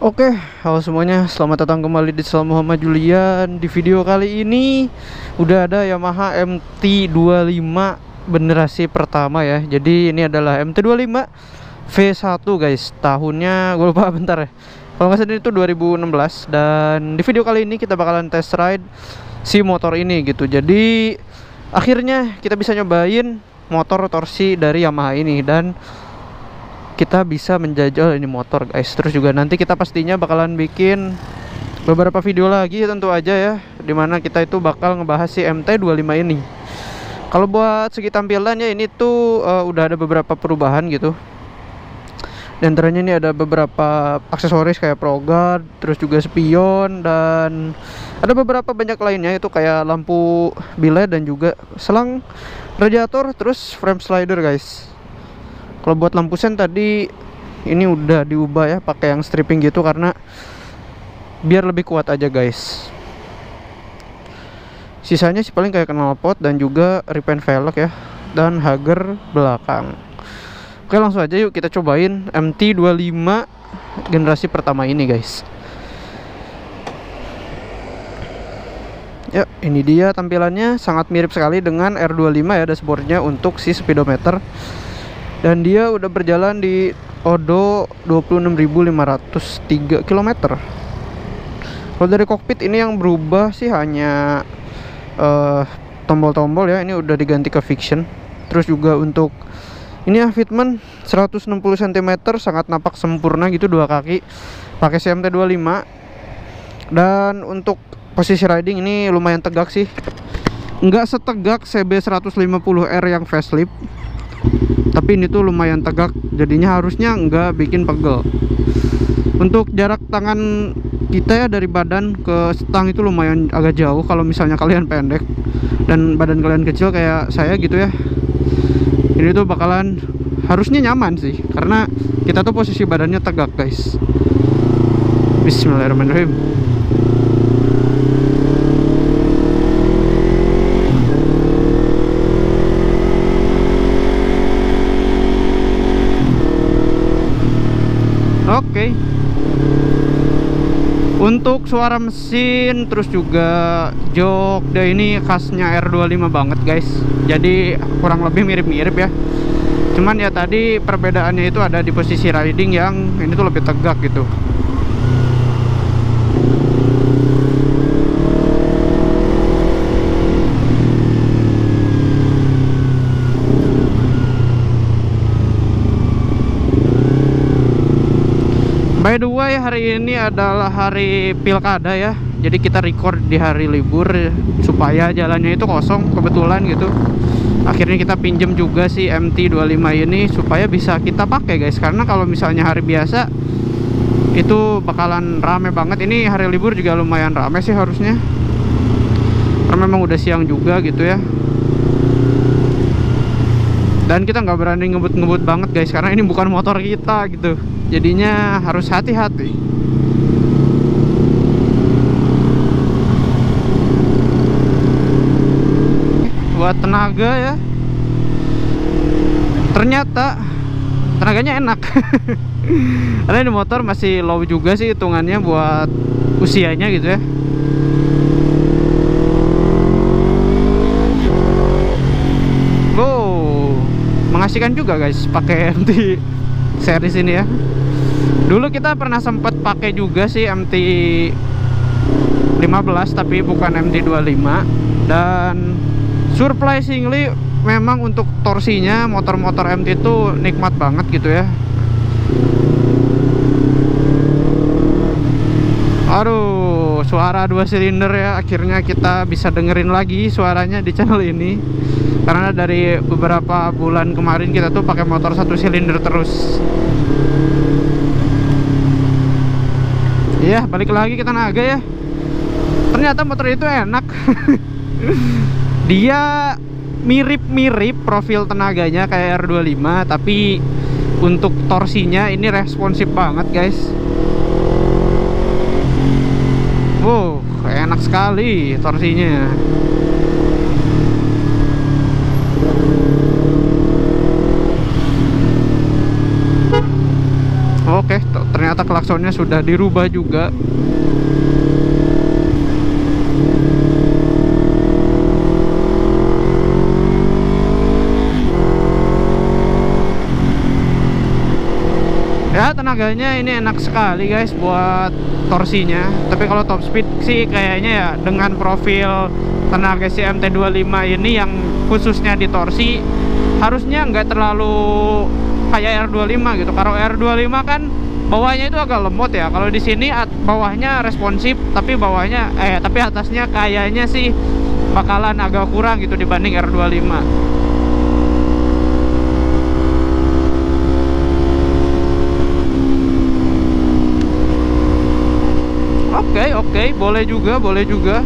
Oke, halo semuanya, selamat datang kembali di channel Muhammad Julian. Di video kali ini udah ada Yamaha MT-25 generasi pertama ya. Jadi ini adalah MT-25 V1 guys. Tahunnya gue lupa bentar ya. Kalau nggak salah itu 2016. Dan di video kali ini kita bakalan test ride si motor ini gitu. Jadi akhirnya kita bisa nyobain motor torsi dari Yamaha ini dan kita bisa menjajal ini motor guys. Terus juga nanti kita pastinya bakalan bikin beberapa video lagi tentu aja ya, dimana kita itu bakal ngebahas si MT-25 ini. Kalau buat segi tampilan ya, ini tuh udah ada beberapa perubahan gitu. Dan antaranya ini ada beberapa aksesoris kayak Pro Guard, terus juga spion, dan ada beberapa banyak lainnya itu kayak lampu bilet dan juga selang radiator, terus frame slider guys. Kalau buat lampu sen tadi ini udah diubah ya, pakai yang stripping gitu karena biar lebih kuat aja guys. Sisanya sih paling kayak knalpot dan juga repaint velg ya, dan hager belakang. Oke, langsung aja yuk kita cobain MT-25 generasi pertama ini guys. Ya, ini dia tampilannya, sangat mirip sekali dengan R25 ya dashboardnya untuk si speedometer. Dan dia udah berjalan di odo 26.503 km. Kalau dari kokpit ini yang berubah sih hanya tombol-tombol ya, ini udah diganti ke fiction. Terus juga untuk ini ya fitment 160 cm, sangat nampak sempurna gitu, dua kaki pakai CMT25. Dan untuk posisi riding ini lumayan tegak sih, nggak setegak CB150R yang facelift, tapi ini tuh lumayan tegak, jadinya harusnya nggak bikin pegel. Untuk jarak tangan kita ya dari badan ke stang itu lumayan agak jauh kalau misalnya kalian pendek dan badan kalian kecil kayak saya gitu ya. Ini tuh bakalan harusnya nyaman sih, karena kita tuh posisi badannya tegak guys. Bismillahirrahmanirrahim. Oke. Untuk suara mesin terus juga jok dia ini khasnya R25 banget guys. Jadi kurang lebih mirip-mirip ya. Cuman ya tadi perbedaannya itu ada di posisi riding yang ini tuh lebih tegak gitu. By the way, hari ini adalah hari pilkada ya. Jadi kita record di hari libur supaya jalannya itu kosong kebetulan gitu. Akhirnya kita pinjem juga si MT-25 ini supaya bisa kita pakai guys. Karena kalau misalnya hari biasa itu bakalan rame banget. Ini hari libur juga lumayan rame sih harusnya, karena memang udah siang juga gitu ya. Dan kita nggak berani ngebut-ngebut banget guys, karena ini bukan motor kita gitu. Jadinya harus hati-hati. Buat tenaga ya, ternyata tenaganya enak. Karena ini motor masih low juga sih hitungannya buat usianya gitu ya. Wow, mengasihkan juga guys pakai MT series ini ya. Dulu kita pernah sempat pakai juga sih MT-15 tapi bukan MT-25. Dan surprisingly memang untuk torsinya motor-motor MT itu nikmat banget gitu ya. Aduh, suara 2 silinder ya, akhirnya kita bisa dengerin lagi suaranya di channel ini. Karena dari beberapa bulan kemarin kita tuh pakai motor 1 silinder terus. Iya, balik lagi ke tenaga ya. Ternyata motor itu enak. Dia mirip-mirip profil tenaganya kayak R25, tapi untuk torsinya ini responsif banget guys. Wow, enak sekali torsinya. Oke, ternyata klaksonnya sudah dirubah juga. Ya, tenaganya ini enak sekali guys buat torsinya. Tapi kalau top speed sih kayaknya ya dengan profil tenaga si MT25 ini yang khususnya di torsi harusnya nggak terlalu kayak R25 gitu. Kalau R25 kan bawahnya itu agak lemot ya. Kalau di sini bawahnya responsif, tapi tapi atasnya kayaknya sih bakalan agak kurang gitu dibanding R25. Oke, boleh juga.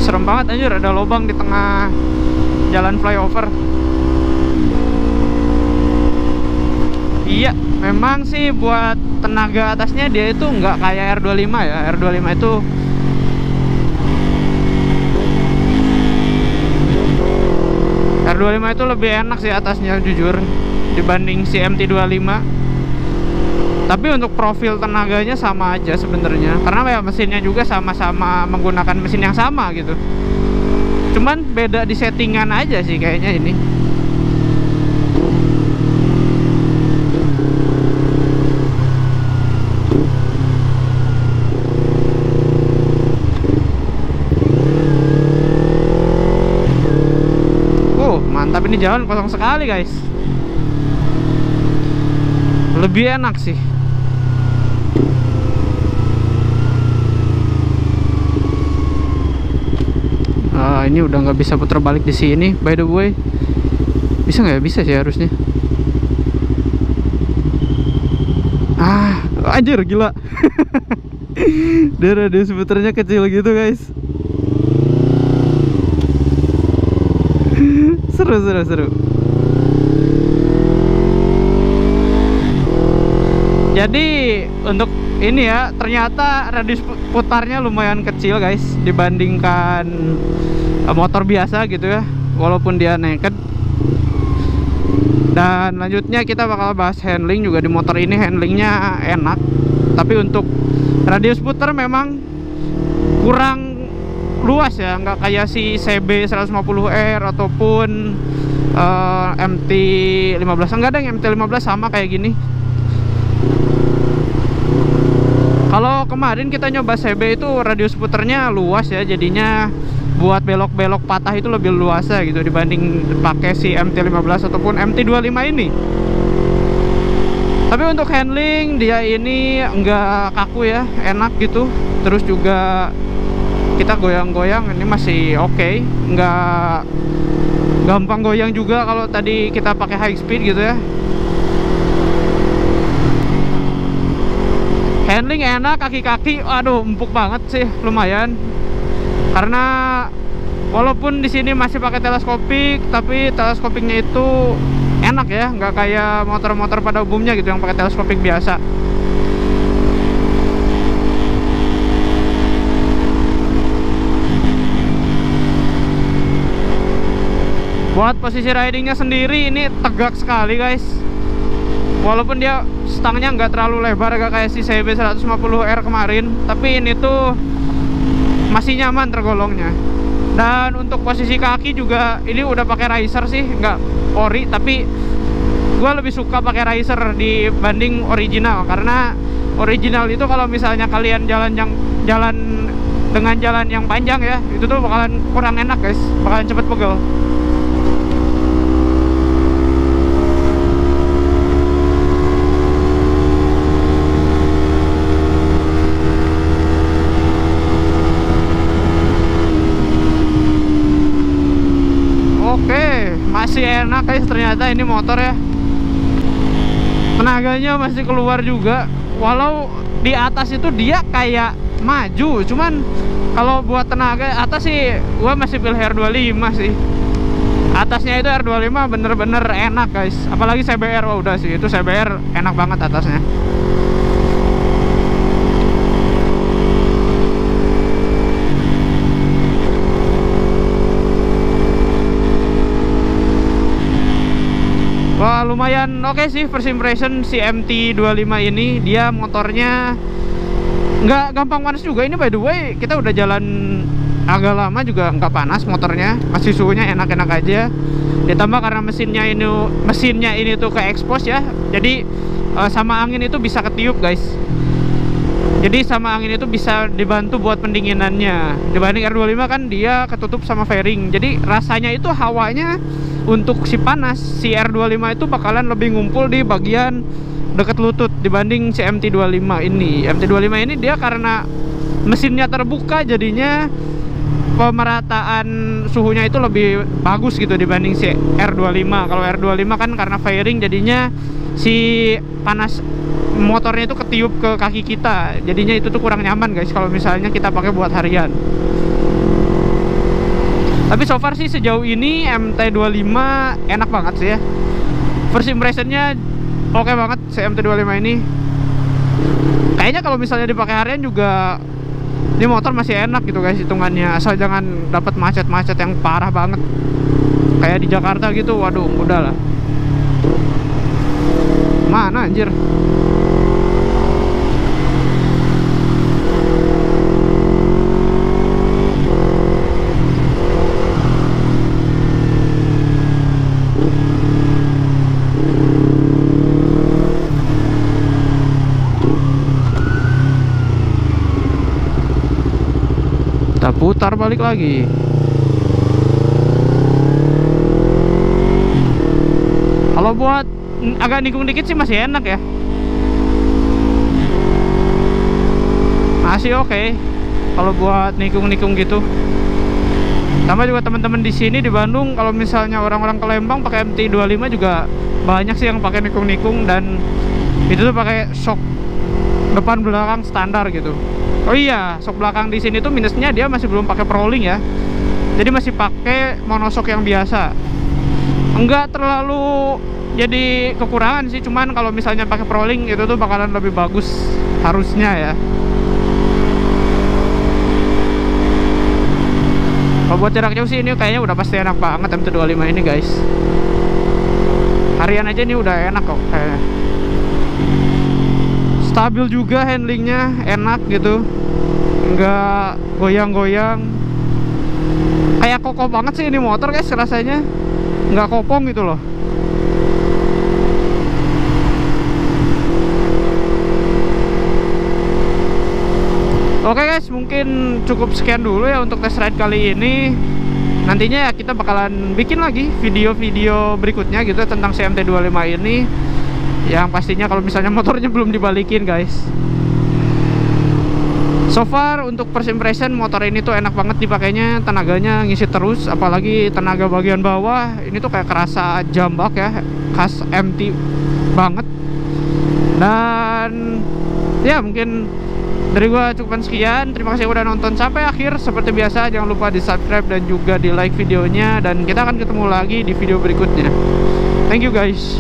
Serem banget anjir, ada lubang di tengah jalan flyover. Iya, memang sih buat tenaga atasnya dia itu nggak kayak R25 ya. R25 itu R25 itu lebih enak sih atasnya jujur dibanding si MT25. Tapi untuk profil tenaganya sama aja sebenarnya, karena ya mesinnya juga sama-sama menggunakan mesin yang sama gitu. Cuman beda di settingan aja sih kayaknya ini. Mantap, ini jalan kosong sekali guys. Lebih enak sih. Ini udah nggak bisa putar balik di sini. By the way, bisa nggak ya? Bisa sih harusnya. Anjir gila. Dia radius puternya kecil gitu guys. Seru. Jadi untuk ini ya, ternyata radius putarnya lumayan kecil guys dibandingkan motor biasa gitu ya, walaupun dia naked. Dan lanjutnya kita bakal bahas handling juga. Di motor ini handlingnya enak, tapi untuk radius putar memang kurang luas ya, nggak kayak si CB 150R ataupun MT15. Enggak ada, yang MT15 sama kayak gini. Kalau kemarin kita nyoba CB itu radius puternya luas ya, jadinya buat belok-belok patah itu lebih luasa gitu dibanding pakai si MT15 ataupun MT25 ini. Tapi untuk handling dia ini enggak kaku ya, enak gitu. Terus juga kita goyang-goyang ini masih oke, nggak gampang goyang juga kalau tadi kita pakai high speed gitu ya. Handling enak, kaki-kaki aduh empuk banget sih, lumayan. Karena walaupun di sini masih pakai teleskopik, tapi teleskopiknya itu enak ya, nggak kayak motor-motor pada umumnya gitu yang pakai teleskopik biasa. Buat posisi ridingnya sendiri ini tegak sekali guys. Walaupun dia stangnya nggak terlalu lebar, gak kayak si CB 150R kemarin, tapi ini tuh masih nyaman tergolongnya. Dan untuk posisi kaki juga ini udah pakai riser sih, nggak ori, tapi gue lebih suka pakai riser dibanding original. Karena original itu kalau misalnya kalian jalan dengan jalan yang panjang ya, itu tuh bakalan kurang enak guys, bakalan cepet pegel. Masih enak guys, ternyata ini motor ya. Tenaganya masih keluar juga. Walau di atas itu dia kayak maju, cuman kalau buat tenaga atas sih gua masih pilih R25 sih. Atasnya itu R25 bener-bener enak guys. Apalagi CBR, wah udah sih, itu CBR enak banget atasnya. lumayan oke sih first impression si MT25 ini. Dia motornya nggak gampang panas juga. Ini by the way kita udah jalan agak lama juga nggak panas motornya, masih suhunya enak-enak aja. Ditambah karena mesinnya ini tuh ke expose ya, jadi sama angin itu bisa ketiup guys. Jadi sama angin itu bisa dibantu buat pendinginannya. Dibanding R25 kan dia ketutup sama fairing. Jadi rasanya itu hawanya untuk si panas, si R25 itu bakalan lebih ngumpul di bagian dekat lutut dibanding si MT25 ini. MT25 ini dia karena mesinnya terbuka, jadinya pemerataan suhunya itu lebih bagus gitu dibanding si R25. Kalau R25 kan karena fairing, jadinya si panas motornya itu ketiup ke kaki kita, jadinya itu tuh kurang nyaman guys kalau misalnya kita pakai buat harian. Tapi so far sih sejauh ini MT25 enak banget sih ya. First impressionnya oke banget si MT25 ini. Kayaknya kalau misalnya dipakai harian juga ini motor masih enak gitu guys hitungannya, asal jangan dapat macet-macet yang parah banget kayak di Jakarta gitu. Waduh, udahlah. Mana anjir? Kita putar balik lagi. Kalau buat agak nikung dikit sih masih enak ya, masih oke. Kalau buat nikung-nikung gitu. Sama juga teman-teman di sini di Bandung, kalau misalnya orang-orang ke Lembang pakai MT25 juga banyak sih yang pakai nikung-nikung, dan itu tuh pakai shock depan belakang standar gitu. Oh iya, shock belakang di sini tuh minusnya dia masih belum pakai Prolink ya. Jadi masih pakai monoshock yang biasa. Enggak terlalu jadi kekurangan sih, cuman kalau misalnya pakai Prolink itu tuh bakalan lebih bagus harusnya ya. Kalau buat jarak jauh sih ini kayaknya udah pasti enak banget MT25 ini guys. Harian aja nih udah enak kok kayaknya. Stabil juga, handlingnya enak gitu, nggak goyang-goyang. Kayak kokoh banget sih ini motor guys rasanya, nggak kopong gitu loh. Oke guys, mungkin cukup sekian dulu ya untuk test ride kali ini. Nantinya ya kita bakalan bikin lagi video-video berikutnya gitu tentang CMT25 ini, yang pastinya kalau misalnya motornya belum dibalikin guys. So far untuk first impression motor ini tuh enak banget dipakainya, tenaganya ngisi terus, apalagi tenaga bagian bawah ini tuh kayak kerasa jambak ya, khas MT banget. Dan ya mungkin dari gua cukupan sekian. Terima kasih udah nonton sampai akhir. Seperti biasa jangan lupa di subscribe dan juga di like videonya, dan kita akan ketemu lagi di video berikutnya. Thank you guys.